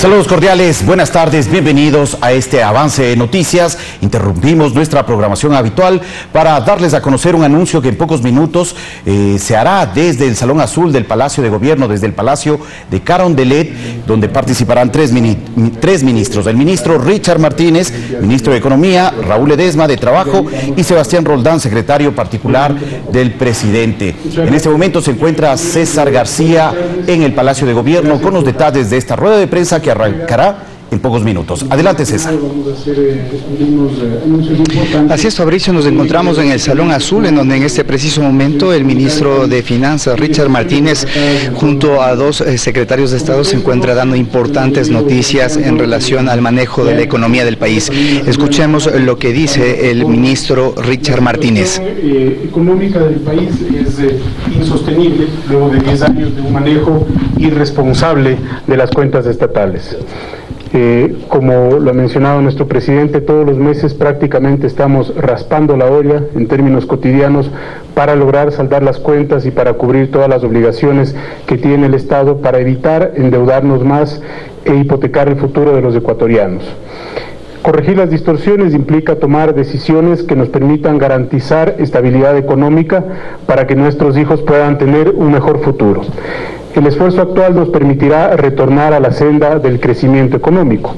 Saludos cordiales, buenas tardes, bienvenidos a este avance de noticias. Interrumpimos nuestra programación habitual para darles a conocer un anuncio que en pocos minutos se hará desde el Salón Azul del Palacio de Gobierno, desde el Palacio de Carondelet, donde participarán tres ministros: el ministro Richard Martínez, ministro de Economía, Raúl Ledesma de Trabajo y Sebastián Roldán, secretario particular del presidente. En este momento se encuentra César García en el Palacio de Gobierno con los detalles de esta rueda de prensa que arrancará en pocos minutos. Adelante, César. Así es, Fabricio, nos encontramos en el Salón Azul, en donde en este preciso momento el ministro de Finanzas, Richard Martínez, junto a dos secretarios de Estado, se encuentra dando importantes noticias en relación al manejo de la economía del país. Escuchemos lo que dice el ministro Richard Martínez. La situación económica del país es insostenible luego de 10 años de un manejo irresponsable de las cuentas estatales. Como lo ha mencionado nuestro presidente, todos los meses prácticamente estamos raspando la olla en términos cotidianos para lograr saldar las cuentas y para cubrir todas las obligaciones que tiene el Estado para evitar endeudarnos más e hipotecar el futuro de los ecuatorianos. Corregir las distorsiones implica tomar decisiones que nos permitan garantizar estabilidad económica para que nuestros hijos puedan tener un mejor futuro. El esfuerzo actual nos permitirá retornar a la senda del crecimiento económico.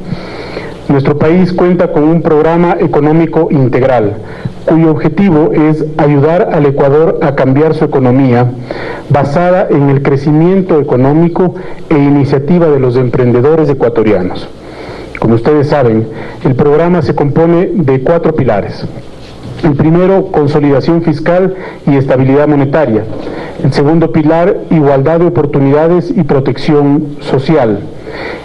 Nuestro país cuenta con un programa económico integral, cuyo objetivo es ayudar al Ecuador a cambiar su economía, basada en el crecimiento económico e iniciativa de los emprendedores ecuatorianos. Como ustedes saben, el programa se compone de 4 pilares. El primero, consolidación fiscal y estabilidad monetaria. El segundo pilar, igualdad de oportunidades y protección social.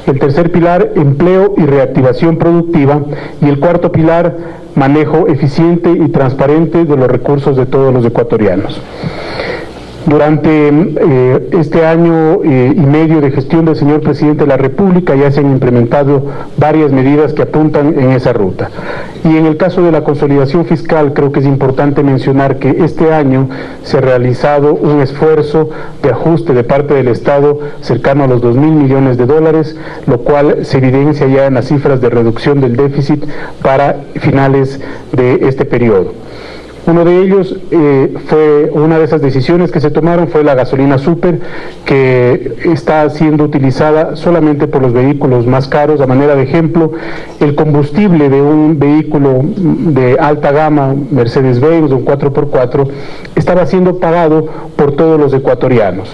El tercer pilar, empleo y reactivación productiva. Y el cuarto pilar, manejo eficiente y transparente de los recursos de todos los ecuatorianos. Durante este año y medio de gestión del señor presidente de la República ya se han implementado varias medidas que apuntan en esa ruta. Y en el caso de la consolidación fiscal, creo que es importante mencionar que este año se ha realizado un esfuerzo de ajuste de parte del Estado cercano a los 2.000 millones de dólares, lo cual se evidencia ya en las cifras de reducción del déficit para finales de este periodo. Uno de ellos una de esas decisiones que se tomaron fue la gasolina super, que está siendo utilizada solamente por los vehículos más caros. A manera de ejemplo, el combustible de un vehículo de alta gama, Mercedes-Benz, un 4x4, estaba siendo pagado por todos los ecuatorianos.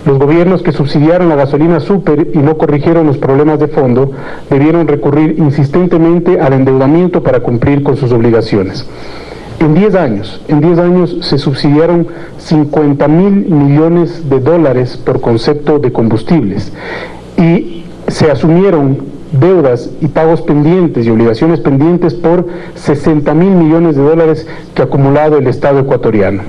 Los gobiernos que subsidiaron la gasolina super y no corrigieron los problemas de fondo debieron recurrir insistentemente al endeudamiento para cumplir con sus obligaciones. En 10 años se subsidiaron 50.000 millones de dólares por concepto de combustibles y se asumieron deudas y pagos pendientes y obligaciones pendientes por 60.000 millones de dólares que ha acumulado el Estado ecuatoriano.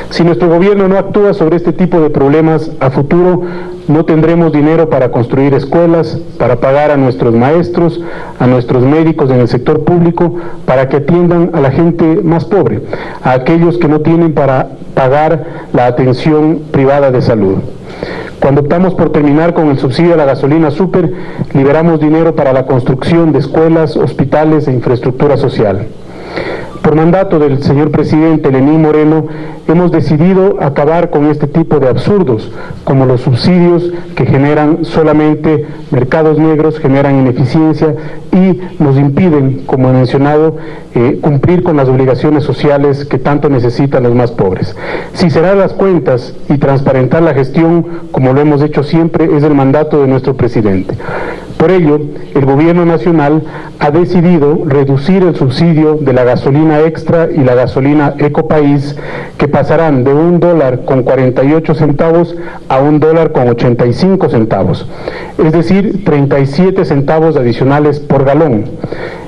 Si nuestro gobierno no actúa sobre este tipo de problemas, a futuro no tendremos dinero para construir escuelas, para pagar a nuestros maestros, a nuestros médicos en el sector público, para que atiendan a la gente más pobre, a aquellos que no tienen para pagar la atención privada de salud. Cuando optamos por terminar con el subsidio a la gasolina super, liberamos dinero para la construcción de escuelas, hospitales e infraestructura social. Por mandato del señor presidente Lenín Moreno, hemos decidido acabar con este tipo de absurdos, como los subsidios que generan solamente mercados negros, generan ineficiencia y nos impiden, como he mencionado, cumplir con las obligaciones sociales que tanto necesitan los más pobres. Sincerar las cuentas y transparentar la gestión, como lo hemos hecho siempre, es el mandato de nuestro presidente. Por ello, el gobierno nacional ha decidido reducir el subsidio de la gasolina extra y la gasolina Ecopaís, que pasarán de $1.48 a $1.85, es decir, 37 centavos adicionales por galón.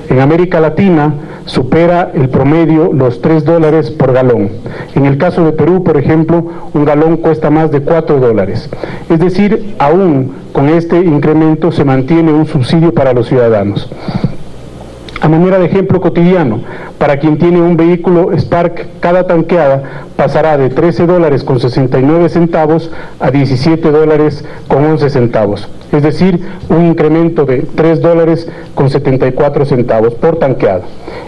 En América Latina supera el promedio los $3 por galón. En el caso de Perú, por ejemplo, un galón cuesta más de $4. Es decir, aún con este incremento se mantiene un subsidio para los ciudadanos. A manera de ejemplo cotidiano, para quien tiene un vehículo Spark, cada tanqueada pasará de $13.69 a $17.11, es decir, un incremento de $3.74 por tanqueado.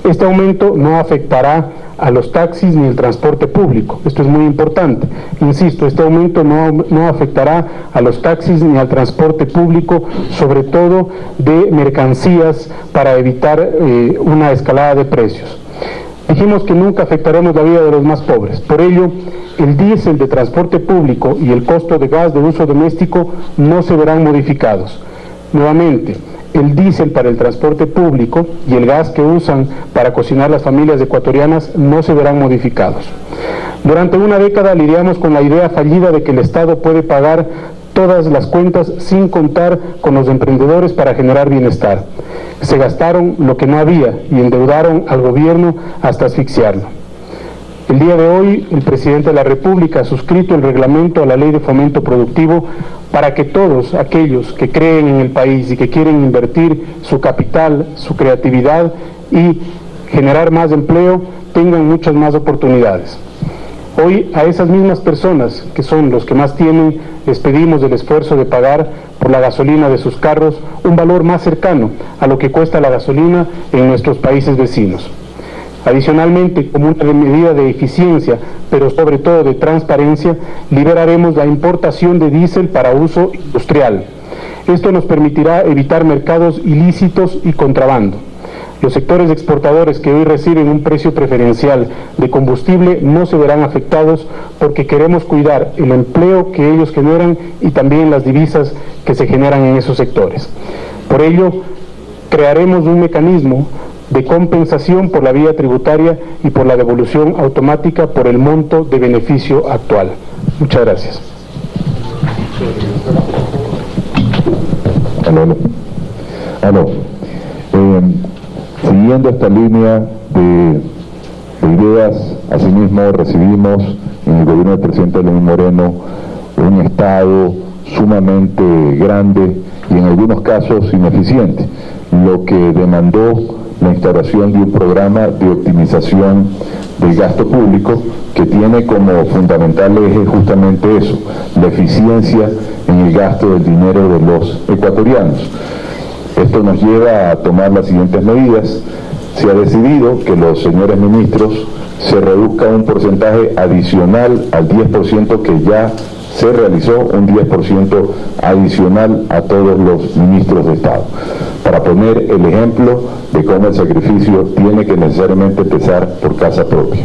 Este aumento no afectará a los taxis ni el transporte público. Esto es muy importante. Insisto, este aumento no afectará a los taxis ni al transporte público, sobre todo de mercancías, para evitar una escalada de precios. Dijimos que nunca afectaremos la vida de los más pobres. Por ello, el diésel de transporte público y el costo de gas de uso doméstico no se verán modificados. Nuevamente, el diésel para el transporte público y el gas que usan para cocinar las familias ecuatorianas no se verán modificados. Durante una década lidiamos con la idea fallida de que el Estado puede pagar todas las cuentas sin contar con los emprendedores para generar bienestar. Se gastaron lo que no había y endeudaron al gobierno hasta asfixiarlo. El día de hoy, el presidente de la República ha suscrito el reglamento a la Ley de Fomento Productivo para que todos aquellos que creen en el país y que quieren invertir su capital, su creatividad y generar más empleo, tengan muchas más oportunidades. Hoy a esas mismas personas, que son los que más tienen, les pedimos el esfuerzo de pagar por la gasolina de sus carros un valor más cercano a lo que cuesta la gasolina en nuestros países vecinos. Adicionalmente, como una medida de eficiencia, pero sobre todo de transparencia, liberaremos la importación de diésel para uso industrial. Esto nos permitirá evitar mercados ilícitos y contrabando. Los sectores exportadores que hoy reciben un precio preferencial de combustible no se verán afectados porque queremos cuidar el empleo que ellos generan y también las divisas que se generan en esos sectores. Por ello, crearemos un mecanismo de compensación por la vía tributaria y por la devolución automática por el monto de beneficio actual. Muchas gracias. Siguiendo esta línea de ideas, asimismo recibimos en el gobierno del presidente Lenín Moreno un Estado sumamente grande y en algunos casos ineficiente, lo que demandó la instauración de un programa de optimización del gasto público que tiene como fundamental eje justamente eso, la eficiencia en el gasto del dinero de los ecuatorianos. Esto nos lleva a tomar las siguientes medidas. Se ha decidido que los señores ministros se reduzca un porcentaje adicional al 10% que ya se realizó, un 10% adicional a todos los ministros de Estado, para poner el ejemplo de cómo el sacrificio tiene que necesariamente empezar por casa propia.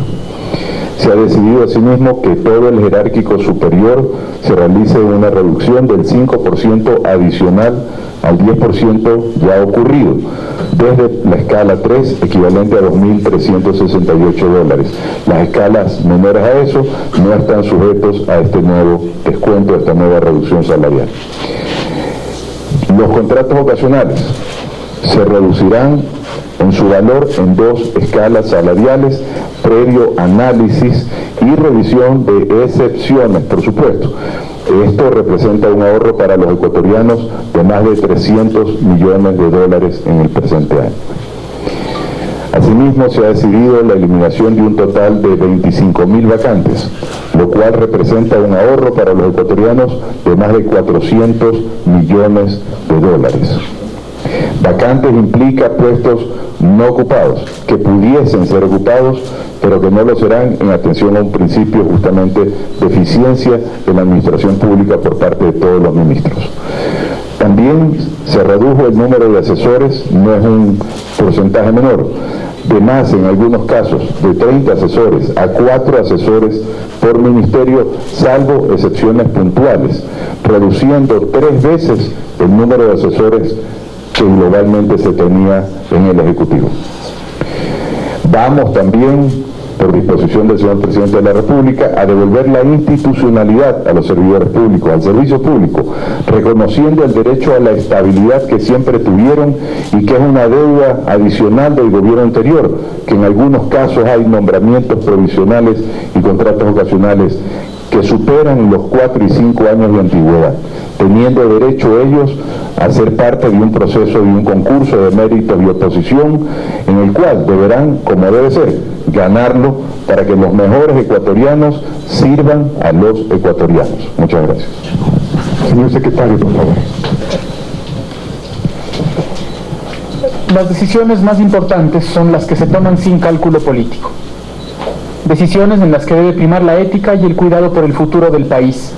Se ha decidido asimismo que todo el jerárquico superior se realice una reducción del 5% adicional al 10% ya ocurrido, desde la escala 3, equivalente a $2.368. Las escalas menores a eso no están sujetos a este nuevo descuento, a esta nueva reducción salarial. Los contratos ocasionales se reducirán en su valor en 2 escalas salariales, previo análisis y revisión de excepciones, por supuesto. Esto representa un ahorro para los ecuatorianos de más de $300 millones en el presente año. Asimismo, se ha decidido la eliminación de un total de 25.000 vacantes, lo cual representa un ahorro para los ecuatorianos de más de $400 millones. Vacantes implica puestos no ocupados, que pudiesen ser ocupados, pero que no lo serán en atención a un principio justamente de eficiencia de la administración pública por parte de todos los ministros. También se redujo el número de asesores, no es un porcentaje menor, de más en algunos casos, de 30 asesores a 4 asesores por ministerio, salvo excepciones puntuales, reduciendo 3 veces el número de asesores que globalmente se tenía en el Ejecutivo. Vamos también, por disposición del señor Presidente de la República, a devolver la institucionalidad a los servidores públicos, al servicio público, reconociendo el derecho a la estabilidad que siempre tuvieron y que es una deuda adicional del gobierno anterior, que en algunos casos hay nombramientos provisionales y contratos ocasionales que superan los 4 y 5 años de antigüedad, teniendo derecho ellos a ser parte de un proceso, de un concurso de méritos y oposición, en el cual deberán, como debe ser, ganarlo para que los mejores ecuatorianos sirvan a los ecuatorianos. Muchas gracias. Señor secretario, por favor. Las decisiones más importantes son las que se toman sin cálculo político. Decisiones en las que debe primar la ética y el cuidado por el futuro del país.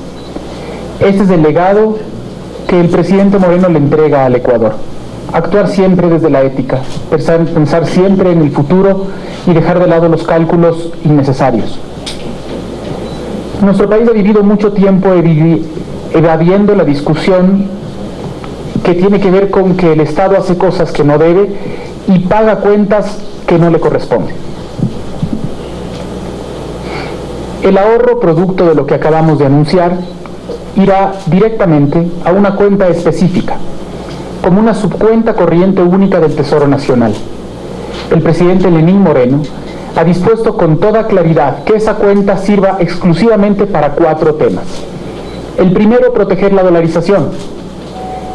Este es el legado que el presidente Moreno le entrega al Ecuador. Actuar siempre desde la ética, pensar siempre en el futuro y dejar de lado los cálculos innecesarios. Nuestro país ha vivido mucho tiempo evadiendo la discusión que tiene que ver con que el Estado hace cosas que no debe y paga cuentas que no le corresponden. El ahorro producto de lo que acabamos de anunciar irá directamente a una cuenta específica, como una subcuenta corriente única del Tesoro Nacional. El presidente Lenín Moreno ha dispuesto con toda claridad que esa cuenta sirva exclusivamente para 4 temas. El primero, proteger la dolarización.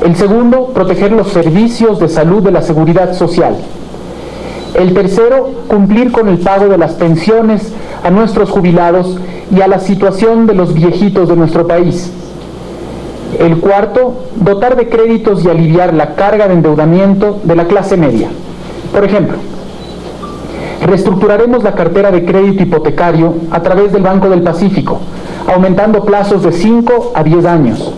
El segundo, proteger los servicios de salud de la seguridad social. El tercero, cumplir con el pago de las pensiones a nuestros jubilados y a la situación de los viejitos de nuestro país. El cuarto, dotar de créditos y aliviar la carga de endeudamiento de la clase media. Por ejemplo, reestructuraremos la cartera de crédito hipotecario a través del Banco del Pacífico, aumentando plazos de 5 a 10 años.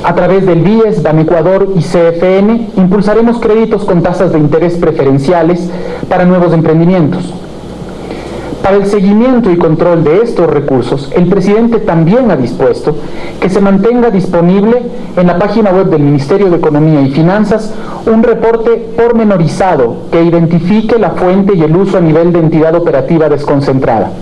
A través del BIES, Banecuador y CFN, impulsaremos créditos con tasas de interés preferenciales para nuevos emprendimientos. Para el seguimiento y control de estos recursos, el presidente también ha dispuesto que se mantenga disponible en la página web del Ministerio de Economía y Finanzas un reporte pormenorizado que identifique la fuente y el uso a nivel de entidad operativa desconcentrada.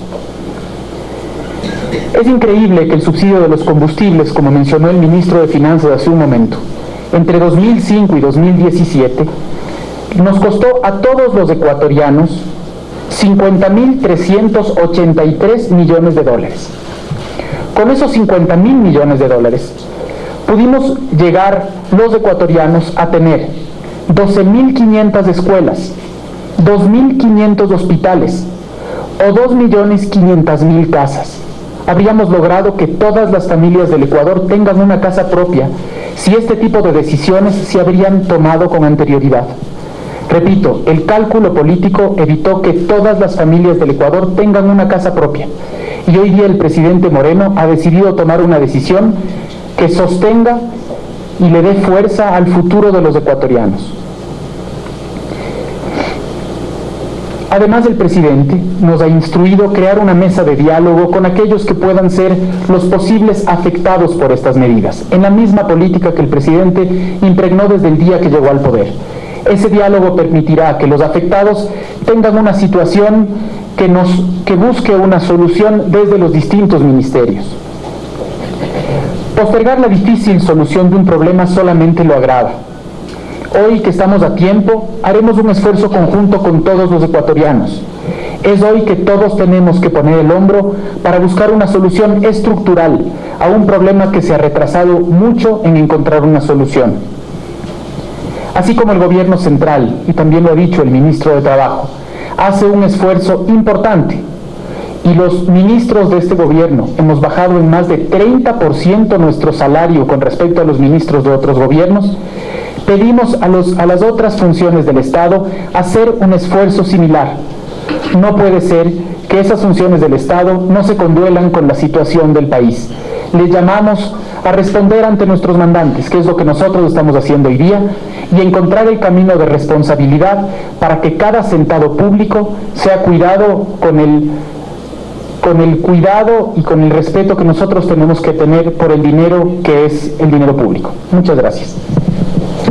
Es increíble que el subsidio de los combustibles, como mencionó el ministro de Finanzas hace un momento, entre 2005 y 2017, nos costó a todos los ecuatorianos 50.383 millones de dólares. Con esos 50.000 millones de dólares, pudimos llegar los ecuatorianos a tener 12.500 escuelas, 2.500 hospitales o 2.500.000 casas. Habríamos logrado que todas las familias del Ecuador tengan una casa propia si este tipo de decisiones se habrían tomado con anterioridad. Repito, el cálculo político evitó que todas las familias del Ecuador tengan una casa propia. Y hoy día el presidente Moreno ha decidido tomar una decisión que sostenga y le dé fuerza al futuro de los ecuatorianos. Además, el presidente nos ha instruido crear una mesa de diálogo con aquellos que puedan ser los posibles afectados por estas medidas, en la misma política que el presidente impregnó desde el día que llegó al poder. Ese diálogo permitirá que los afectados tengan una situación que busque una solución desde los distintos ministerios. Postergar la difícil solución de un problema solamente lo agrava. Hoy que estamos a tiempo, haremos un esfuerzo conjunto con todos los ecuatorianos. Es hoy que todos tenemos que poner el hombro para buscar una solución estructural a un problema que se ha retrasado mucho en encontrar una solución. Así como el gobierno central, y también lo ha dicho el ministro de Trabajo, hace un esfuerzo importante, y los ministros de este gobierno hemos bajado en más de 30% nuestro salario con respecto a los ministros de otros gobiernos, pedimos a las otras funciones del Estado hacer un esfuerzo similar. No puede ser que esas funciones del Estado no se conduelan con la situación del país. Les llamamos a responder ante nuestros mandantes, que es lo que nosotros estamos haciendo hoy día, y encontrar el camino de responsabilidad para que cada centavo público sea cuidado con el cuidado y con el respeto que nosotros tenemos que tener por el dinero que es el dinero público. Muchas gracias.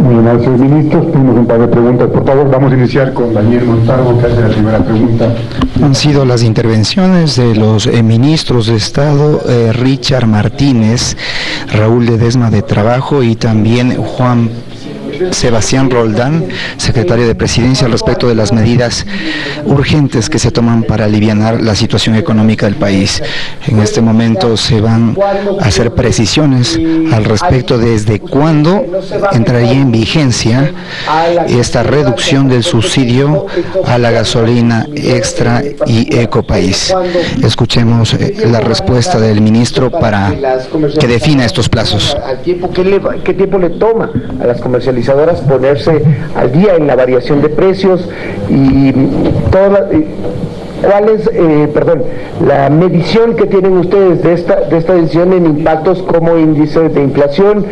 Muy bien, señor ministro, tenemos un par de preguntas, por favor. Vamos a iniciar con Daniel Montalvo, que hace la primera pregunta. Han sido las intervenciones de los ministros de Estado, Richard Martínez, Raúl Ledesma de Trabajo y también Juan Sebastián Roldán, secretario de Presidencia, al respecto de las medidas urgentes que se toman para alivianar la situación económica del país. En este momento se van a hacer precisiones al respecto de desde cuándo entraría en vigencia esta reducción del subsidio a la gasolina extra y Ecopaís. Escuchemos la respuesta del ministro para que defina estos plazos. ¿Qué tiempo le toma a las comercializadoras ponerse al día en la variación de precios y cuál es, la medición que tienen ustedes de esta decisión en impactos como índice de inflación,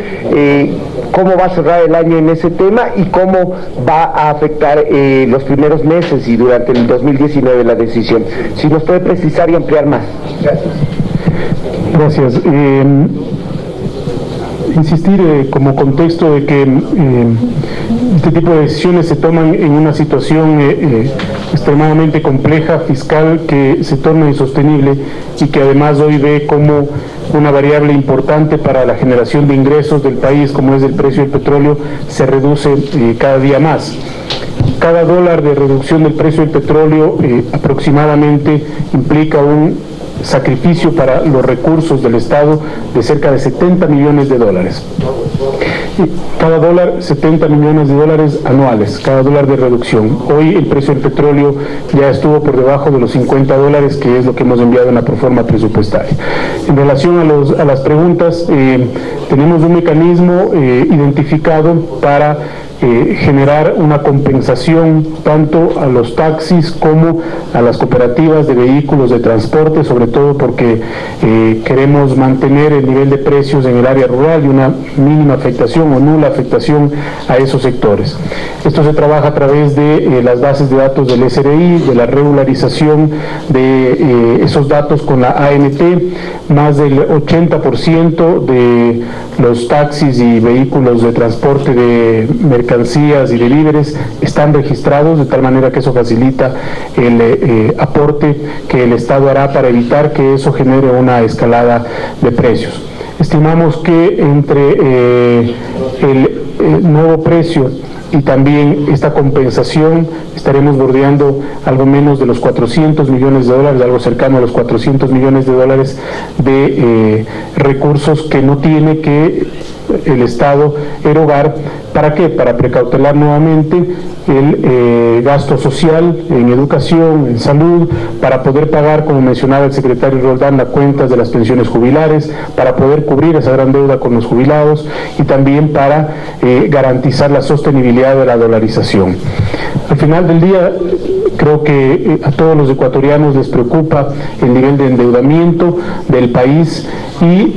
cómo va a cerrar el año en ese tema y cómo va a afectar los primeros meses y durante el 2019 la decisión? Si nos puede precisar y ampliar más. Gracias. Insistir como contexto de que este tipo de decisiones se toman en una situación extremadamente compleja, fiscal, que se torna insostenible y que además hoy ve como una variable importante para la generación de ingresos del país, como es el precio del petróleo, se reduce cada día más. Cada dólar de reducción del precio del petróleo aproximadamente implica un sacrificio para los recursos del Estado de cerca de 70 millones de dólares. Cada dólar, 70 millones de dólares anuales, cada dólar de reducción. Hoy el precio del petróleo ya estuvo por debajo de los 50 dólares, que es lo que hemos enviado en la proforma presupuestaria. En relación a las preguntas, tenemos un mecanismo identificado para generar una compensación tanto a los taxis como a las cooperativas de vehículos de transporte, sobre todo porque queremos mantener el nivel de precios en el área rural y una mínima afectación o nula afectación a esos sectores. Esto se trabaja a través de las bases de datos del SRI, de la regularización de esos datos con la ANT. Más del 80% de los taxis y vehículos de transporte de mercancías y de víveres están registrados, de tal manera que eso facilita el aporte que el Estado hará para evitar que eso genere una escalada de precios. Estimamos que entre el nuevo precio y también esta compensación estaremos bordeando algo menos de los 400 millones de dólares, algo cercano a los 400 millones de dólares de recursos que no tiene que el Estado erogar. ¿Para qué? Para precautelar nuevamente el gasto social en educación, en salud, para poder pagar, como mencionaba el secretario Roldán, las cuentas de las pensiones jubilares, para poder cubrir esa gran deuda con los jubilados y también para garantizar la sostenibilidad de la dolarización. Al final del día, creo que a todos los ecuatorianos les preocupa el nivel de endeudamiento del país y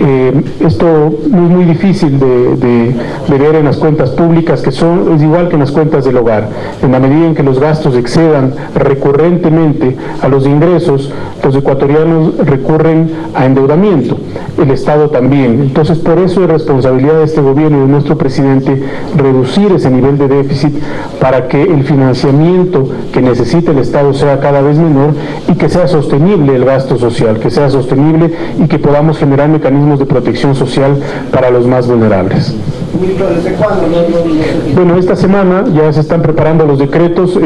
esto es muy difícil de ver en las cuentas públicas, que es igual que en las cuentas del hogar. En la medida en que los gastos excedan recurrentemente a los ingresos, los ecuatorianos recurren a endeudamiento, el Estado también. Entonces, por eso es responsabilidad de este gobierno y de nuestro presidente reducir ese nivel de déficit para que el financiamiento que necesita el Estado sea cada vez menor y que sea sostenible el gasto social, que sea sostenible y que podamos generar mecanismos de protección social para los más vulnerables. Bueno, esta semana ya se están preparando los decretos,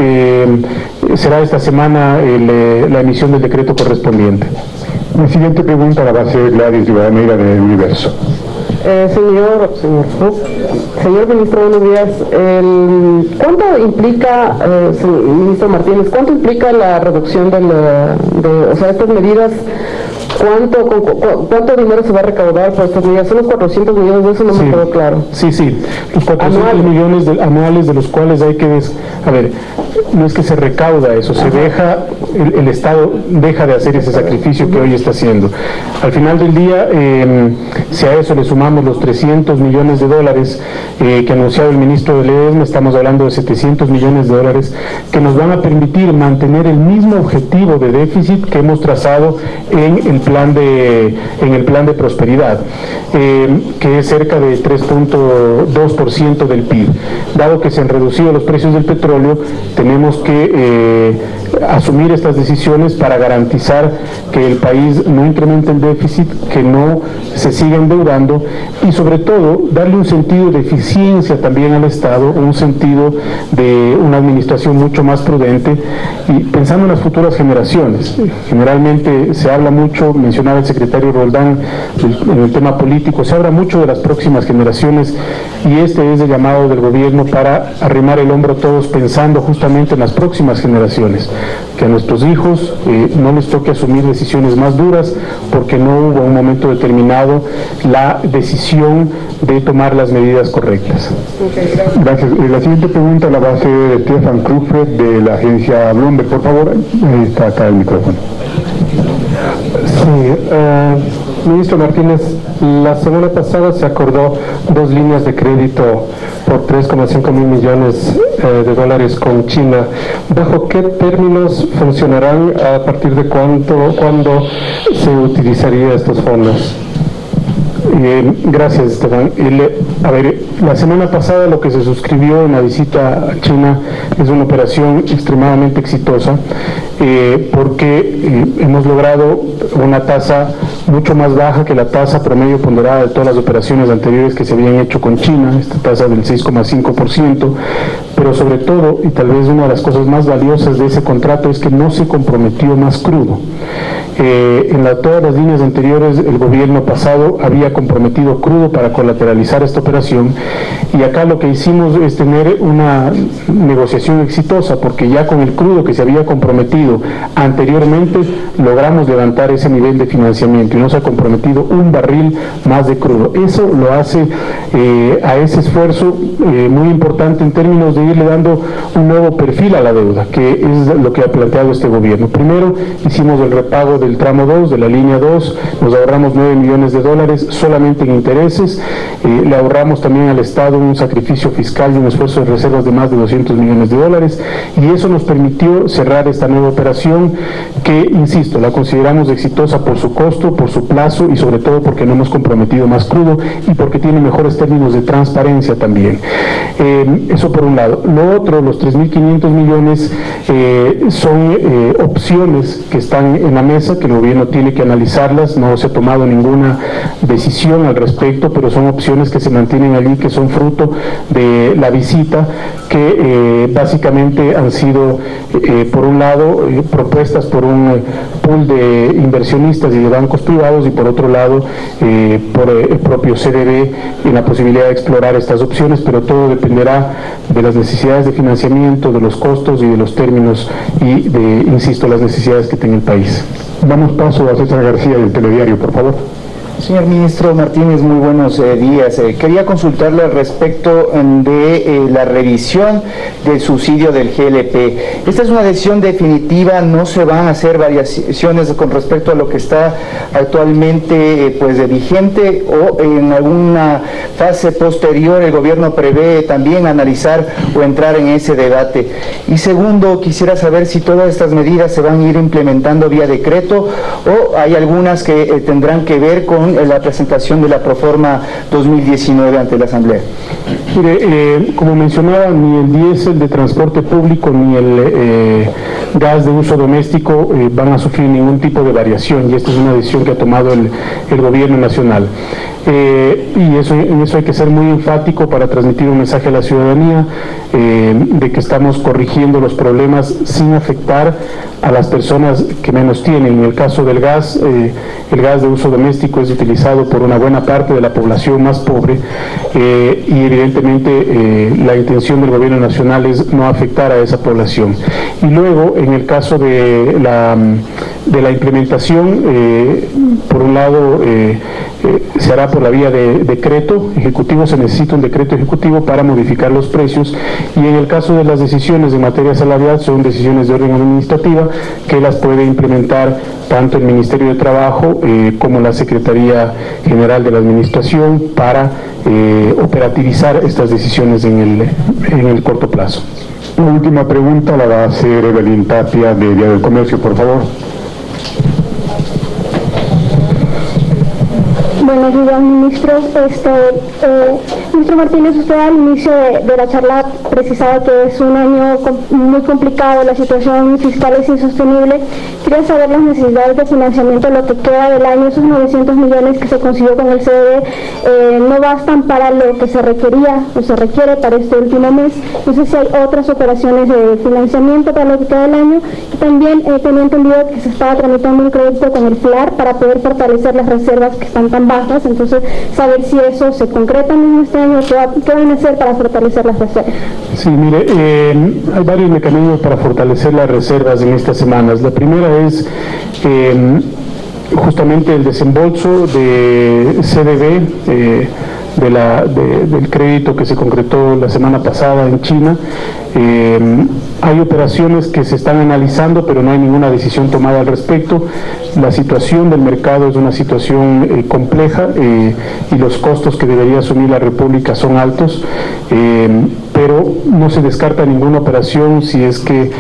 será esta semana la emisión del decreto correspondiente. Mi siguiente pregunta la va a hacer Gladys Rivadeneira de Universo. Señor ministro, buenos días. ¿Cuánto implica, ministro Martínez, cuánto implica la reducción de estas medidas? ¿Cuánto dinero se va a recaudar por estas medidas? ¿Son los 400 millones? De eso no me quedó claro. Sí, los 400 millones anuales, de los cuales hay que... no es que se recauda eso, se deja, el Estado deja de hacer ese sacrificio que hoy está haciendo. Al final del día, si a eso le sumamos los 300 millones de dólares que ha anunciado el ministro de Ledesma, estamos hablando de 700 millones de dólares que nos van a permitir mantener el mismo objetivo de déficit que hemos trazado en el plan de prosperidad, que es cerca de 3.2% del PIB. Dado que se han reducido los precios del petróleo, tenemos que asumir estas decisiones para garantizar que el país no incremente el déficit, que no se siga endeudando y sobre todo darle un sentido de eficiencia también al Estado, un sentido de una administración mucho más prudente y pensando en las futuras generaciones. Generalmente se habla mucho, mencionaba el secretario Roldán, en el tema político, se habla mucho de las próximas generaciones y este es el llamado del gobierno para arrimar el hombro todos pensando justamente en las próximas generaciones, que a nuestros hijos no les toque asumir decisiones más duras porque no hubo en un momento determinado la decisión de tomar las medidas correctas. Gracias. La siguiente pregunta la va a hacer Stefan Krufer de la agencia Bloomberg. Por favor, está acá el micrófono. Sí, ministro Martínez, la semana pasada se acordó 2 líneas de crédito por 3,5 mil millones de dólares con China. ¿Bajo qué términos funcionarán? ¿A partir de cuándo se utilizarían estos fondos? Gracias, Esteban. A ver, la semana pasada lo que se suscribió en la visita a China es una operación extremadamente exitosa porque hemos logrado una tasa mucho más baja que la tasa promedio ponderada de todas las operaciones anteriores que se habían hecho con China, esta tasa del 6,5%, pero sobre todo, y tal vez una de las cosas más valiosas de ese contrato es que no se comprometió más crudo. Todas las líneas anteriores el gobierno pasado había comprometido crudo para colateralizar esta operación y acá lo que hicimos es tener una negociación exitosa porque ya con el crudo que se había comprometido anteriormente logramos levantar ese nivel de financiamiento y no se ha comprometido un barril más de crudo. Eso lo hace a ese esfuerzo muy importante en términos de irle dando un nuevo perfil a la deuda, que es lo que ha planteado este gobierno. Primero hicimos el repago del tramo 2, de la línea 2, nos ahorramos 9 millones de dólares solamente en intereses, le ahorramos también al Estado un sacrificio fiscal y un esfuerzo de reservas de más de 200 millones de dólares y eso nos permitió cerrar esta nueva operación que, insisto, la consideramos exitosa por su costo, por su plazo y sobre todo porque no hemos comprometido más crudo y porque tiene mejores términos de transparencia también. Eso por un lado. Lo otro, los 3.500 millones son opciones que están en la mesa, que el gobierno tiene que analizarlas, no se ha tomado ninguna decisión al respecto, pero son opciones que se mantienen allí, que son fruto de la visita, que básicamente han sido, por un lado, propuestas por un pool de inversionistas y de bancos privados y por otro lado, por el propio CDB en la posibilidad de explorar estas opciones, pero todo dependerá de las necesidades de financiamiento, de los costos y de los términos y de, insisto, las necesidades que tenga el país. Damos paso a César García del Telediario, por favor. Señor ministro Martínez, muy buenos días. Quería consultarle al respecto de la revisión del subsidio del GLP. Esta es una decisión definitiva, no se van a hacer variaciones con respecto a lo que está actualmente vigente o en alguna fase posterior el gobierno prevé también analizar o entrar en ese debate. Y segundo, quisiera saber si todas estas medidas se van a ir implementando vía decreto o hay algunas que tendrán que ver con la presentación de la Proforma 2019 ante la Asamblea. Mire, como mencionaba, ni el diésel de transporte público ni el gas de uso doméstico van a sufrir ningún tipo de variación y esta es una decisión que ha tomado el gobierno nacional. Y en eso hay que ser muy enfático para transmitir un mensaje a la ciudadanía de que estamos corrigiendo los problemas sin afectar a las personas que menos tienen. En el caso del gas, el gas de uso doméstico es utilizado por una buena parte de la población más pobre y evidentemente la intención del gobierno nacional es no afectar a esa población. Y luego, en el caso de la implementación, por un lado se hará por la vía de decreto ejecutivo, se necesita un decreto ejecutivo para modificar los precios y en el caso de las decisiones en materia salarial son decisiones de orden administrativa que las puede implementar tanto el Ministerio de Trabajo como la Secretaría General de la Administración para operativizar estas decisiones en el corto plazo. La última pregunta la va a hacer Evelyn Tapia de Día del Comercio, por favor. Buenos días, ministros. Ministro Martínez, usted al inicio de la charla precisaba que es un año muy complicado, la situación fiscal es insostenible. Quería saber las necesidades de financiamiento, lo que queda del año, esos 900 millones que se consiguió con el CDE, no bastan para lo que se requería o se requiere para este último mes. No sé si hay otras operaciones de financiamiento para lo que queda del año. Y también tenía entendido que se estaba tramitando un crédito con el FLAR para poder fortalecer las reservas que están tan bajas, entonces saber si eso se concreta en este año, qué van a hacer para fortalecer las reservas. Sí, mire, hay varios mecanismos para fortalecer las reservas en estas semanas. La primera es justamente el desembolso de CDB, del crédito que se concretó la semana pasada en China. Hay operaciones que se están analizando, pero no hay ninguna decisión tomada al respecto. La situación del mercado es una situación compleja y los costos que debería asumir la República son altos, pero no se descarta ninguna operación si es que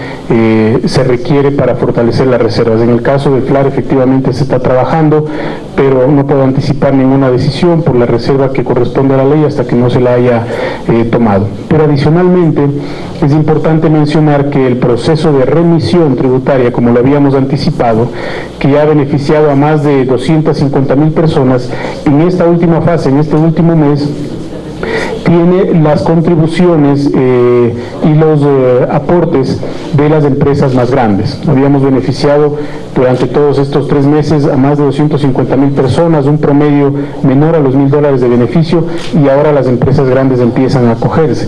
se requiere para fortalecer las reservas. En el caso del FLAR efectivamente se está trabajando, pero no puedo anticipar ninguna decisión por la reserva que corresponde a la ley hasta que no se la haya tomado. Pero adicionalmente es importante mencionar que el proceso de remisión tributaria, como lo habíamos anticipado, que ya ha beneficiado a más de 250.000 personas, en esta última fase, en este último mes, tiene las contribuciones y los aportes de las empresas más grandes. Habíamos beneficiado durante todos estos 3 meses a más de 250.000 personas, un promedio menor a los $1.000 de beneficio, y ahora las empresas grandes empiezan a acogerse.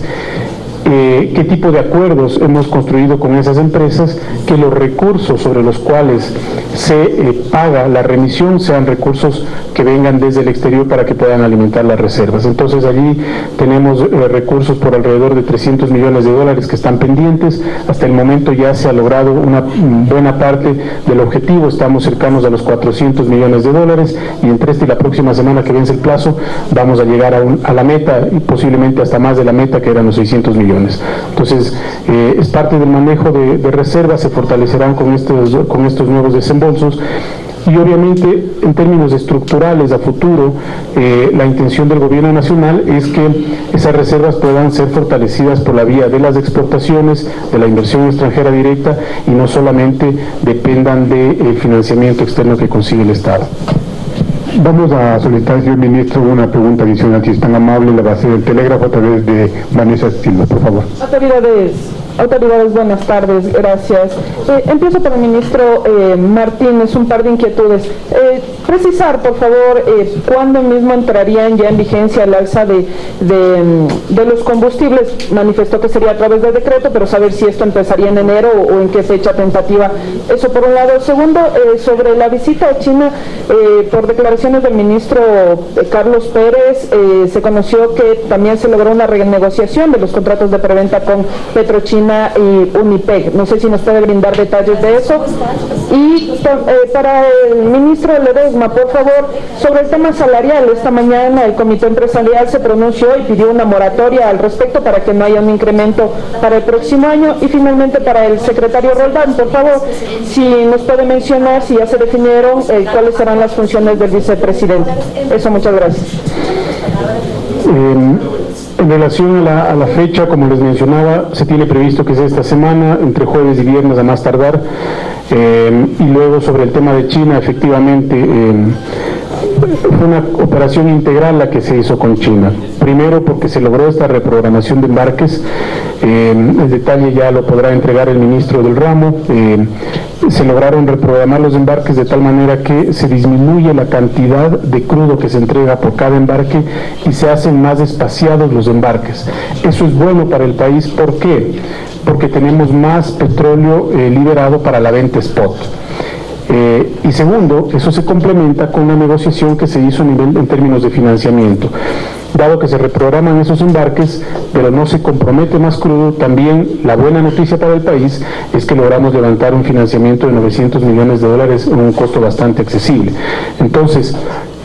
¿Qué tipo de acuerdos hemos construido con esas empresas? Que los recursos sobre los cuales se paga la remisión sean recursos que vengan desde el exterior para que puedan alimentar las reservas. Entonces allí tenemos recursos por alrededor de $300 millones que están pendientes. Hasta el momento ya se ha logrado una buena parte del objetivo, estamos cercanos a los $400 millones, y entre esta y la próxima semana que vence el plazo vamos a llegar a la meta, y posiblemente hasta más de la meta, que eran los 600 millones. Entonces, es parte del manejo de reservas, se fortalecerán con estos nuevos desembolsos. Y obviamente, en términos estructurales a futuro, la intención del gobierno nacional es que esas reservas puedan ser fortalecidas por la vía de las exportaciones, de la inversión extranjera directa, y no solamente dependan del financiamiento externo que consigue el Estado. Vamos a solicitar, señor ministro, una pregunta adicional, si es tan amable, la va a hacer el telégrafo a través de Vanessa Silva, por favor. Autoridades, buenas tardes, gracias. Empiezo por el ministro Martínez, un par de inquietudes. Precisar, por favor, cuándo mismo entrarían ya en vigencia el alza de los combustibles. Manifestó que sería a través de decreto, pero saber si esto empezaría en enero o en qué fecha tentativa. Eso por un lado. Segundo, sobre la visita a China, por declaraciones del ministro Carlos Pérez, se conoció que también se logró una renegociación de los contratos de preventa con PetroChina y Unipeg. No sé si nos puede brindar detalles de eso. Y para el ministro Ledesma, por favor, sobre el tema salarial. Esta mañana el comité empresarial se pronunció y pidió una moratoria al respecto para que no haya un incremento para el próximo año. Y finalmente, para el secretario Roldán, por favor, si nos puede mencionar si ya se definieron cuáles serán las funciones del vicepresidente. Eso, muchas gracias. En relación a la fecha, como les mencionaba, se tiene previsto que sea esta semana, entre jueves y viernes a más tardar. Y luego, sobre el tema de China, efectivamente, fue una operación integral la que se hizo con China. Primero, porque se logró esta reprogramación de embarques. El detalle ya lo podrá entregar el ministro del ramo. Se lograron reprogramar los embarques de tal manera que se disminuye la cantidad de crudo que se entrega por cada embarque y se hacen más espaciados los embarques. Eso es bueno para el país. ¿Por qué? Porque tenemos más petróleo liberado para la venta spot. Y segundo, eso se complementa con una negociación que se hizo en términos de financiamiento. Dado que se reprograman esos embarques, pero no se compromete más crudo, también la buena noticia para el país es que logramos levantar un financiamiento de $900 millones en un costo bastante accesible. Entonces,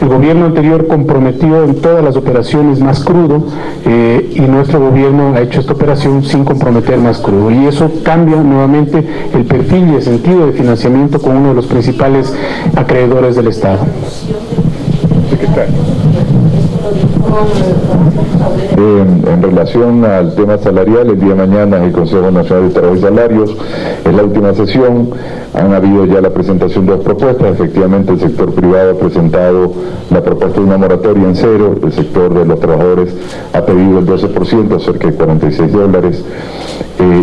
el gobierno anterior comprometió en todas las operaciones más crudo, y nuestro gobierno ha hecho esta operación sin comprometer más crudo, y eso cambia nuevamente el perfil y el sentido de financiamiento con uno de los principales acreedores del Estado. Secretario. En relación al tema salarial, el día de mañana en el Consejo Nacional de Trabajo y Salarios, en la última sesión, han habido ya la presentación de dos propuestas. Efectivamente, el sector privado ha presentado la propuesta de una moratoria en cero, el sector de los trabajadores ha pedido el 12%, cerca de $46.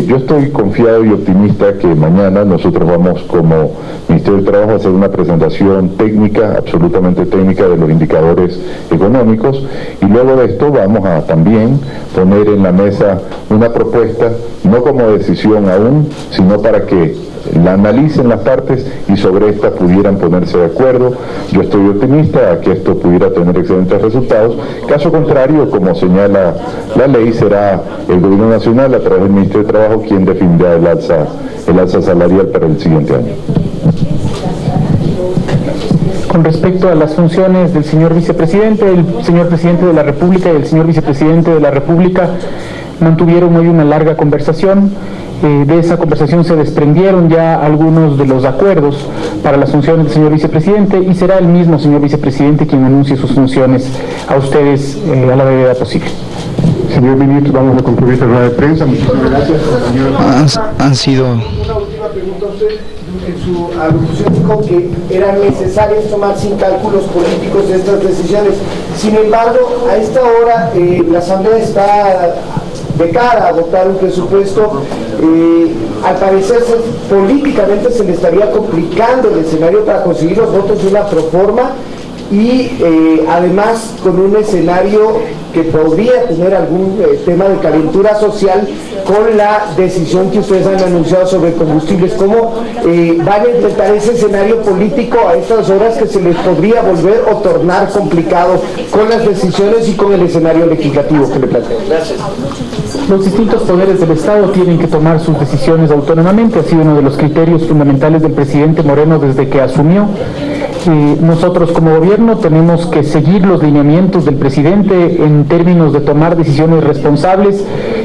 Yo estoy confiado y optimista que mañana nosotros vamos como Ministerio de Trabajo a hacer una presentación técnica, absolutamente técnica, de los indicadores económicos, y luego de esto vamos a también poner en la mesa una propuesta, no como decisión aún, sino para que la analicen las partes y sobre esta pudieran ponerse de acuerdo. Yo estoy optimista a que esto pudiera tener excelentes resultados. Caso contrario, como señala la ley, será el Gobierno Nacional a través del Ministerio de Trabajo quien definirá el alza salarial para el siguiente año. Con respecto a las funciones del señor vicepresidente, el señor presidente de la República y el señor vicepresidente de la República mantuvieron hoy una larga conversación. De esa conversación se desprendieron ya algunos de los acuerdos para las funciones del señor vicepresidente y será el mismo señor vicepresidente quien anuncie sus funciones a ustedes a la brevedad posible. Señor ministro, vamos a concluir la rueda de prensa. Muchísimas gracias, compañero. Han sido... Una última pregunta a usted. En su alocución dijo que era necesario tomar sin cálculos políticos estas decisiones. Sin embargo, a esta hora la Asamblea está de cara a adoptar un presupuesto. Al parecer políticamente se le estaría complicando el escenario para conseguir los votos de una proforma y además con un escenario que podría tener algún tema de calentura social con la decisión que ustedes han anunciado sobre combustibles. ¿Cómo van a enfrentar ese escenario político a estas horas que se les podría volver o tornar complicado con las decisiones y con el escenario legislativo que le planteo? Gracias. Los distintos poderes del Estado tienen que tomar sus decisiones autónomamente, ha sido uno de los criterios fundamentales del presidente Moreno desde que asumió. Nosotros como gobierno tenemos que seguir los lineamientos del presidente en términos de tomar decisiones responsables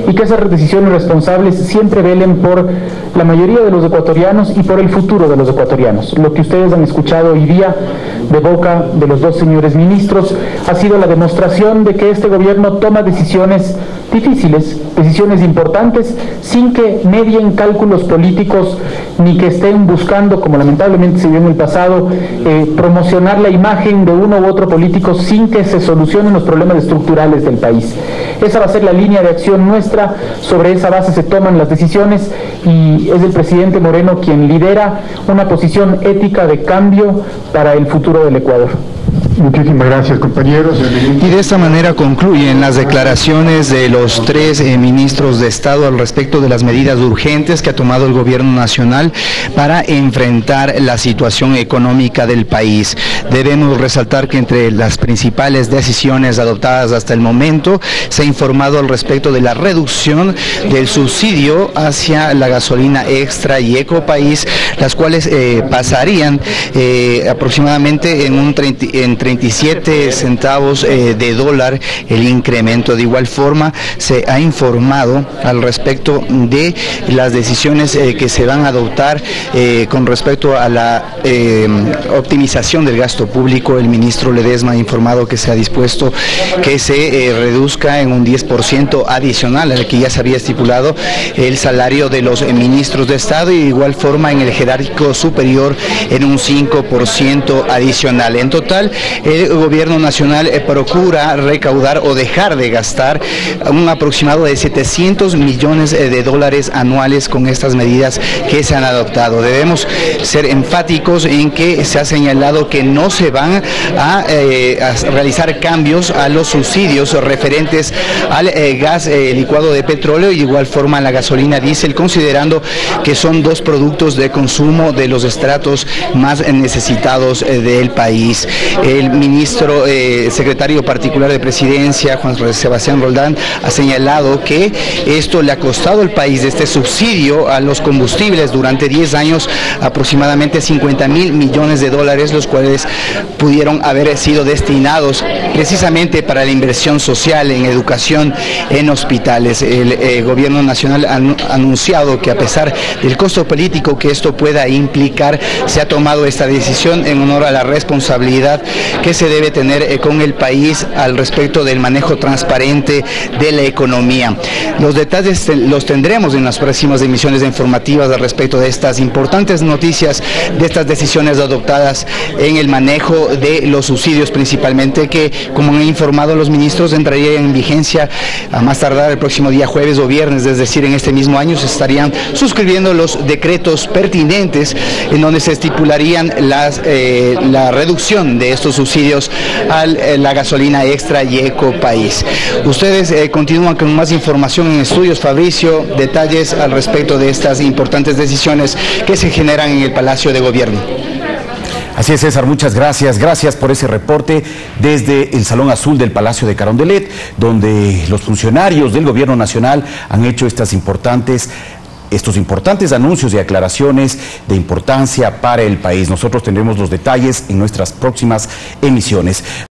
y que esas decisiones responsables siempre velen por la mayoría de los ecuatorianos y por el futuro de los ecuatorianos. Lo que ustedes han escuchado hoy día de boca de los dos señores ministros ha sido la demostración de que este gobierno toma decisiones difíciles, decisiones importantes, sin que medien cálculos políticos ni que estén buscando, como lamentablemente se vio en el pasado, promocionar la imagen de uno u otro político sin que se solucionen los problemas estructurales del país. Esa va a ser la línea de acción nuestra, sobre esa base se toman las decisiones y es el presidente Moreno quien lidera una posición ética de cambio para el futuro del Ecuador. Muchísimas gracias, compañeros. Y de esta manera concluyen las declaraciones de los tres ministros de Estado al respecto de las medidas urgentes que ha tomado el Gobierno Nacional para enfrentar la situación económica del país. Debemos resaltar que entre las principales decisiones adoptadas hasta el momento se ha informado al respecto de la reducción del subsidio hacia la gasolina extra y Ecopaís, las cuales pasarían aproximadamente en 37 centavos de dólar el incremento. De igual forma se ha informado al respecto de las decisiones que se van a adoptar con respecto a la optimización del gasto público. El ministro Ledesma ha informado que se ha dispuesto que se reduzca en un 10% adicional al que ya se había estipulado el salario de los ministros de Estado y de igual forma en el jerárquico superior en un 5% adicional. En total, el Gobierno Nacional procura recaudar o dejar de gastar un aproximado de 700 millones de dólares anuales con estas medidas que se han adoptado. Debemos ser enfáticos en que se ha señalado que no se van a realizar cambios a los subsidios referentes al gas licuado de petróleo y de igual forma a la gasolina diésel, considerando que son dos productos de consumo de los estratos más necesitados del país. El ministro secretario particular de Presidencia, Juan Sebastián Roldán, ha señalado que esto le ha costado al país este subsidio a los combustibles durante 10 años aproximadamente 50.000 millones de dólares, los cuales pudieron haber sido destinados precisamente para la inversión social, en educación, en hospitales. El Gobierno Nacional ha anunciado que a pesar del costo político que esto pueda implicar, se ha tomado esta decisión en honor a la responsabilidad que se debe tener con el país al respecto del manejo transparente de la economía. Los detalles los tendremos en las próximas emisiones informativas al respecto de estas importantes noticias, de estas decisiones adoptadas en el manejo de los subsidios principalmente, que, como han informado los ministros, entrarían en vigencia a más tardar el próximo día jueves o viernes, es decir, en este mismo año se estarían suscribiendo los decretos pertinentes en donde se estipularían la reducción de estos subsidios a la gasolina extra y Ecopaís. Ustedes continúan con más información en estudios, Fabricio, detalles al respecto de estas importantes decisiones que se generan en el Palacio de Gobierno. Así es, César, muchas gracias. Gracias por ese reporte desde el Salón Azul del Palacio de Carondelet, donde los funcionarios del Gobierno Nacional han hecho estos importantes anuncios y aclaraciones de importancia para el país. Nosotros tendremos los detalles en nuestras próximas emisiones.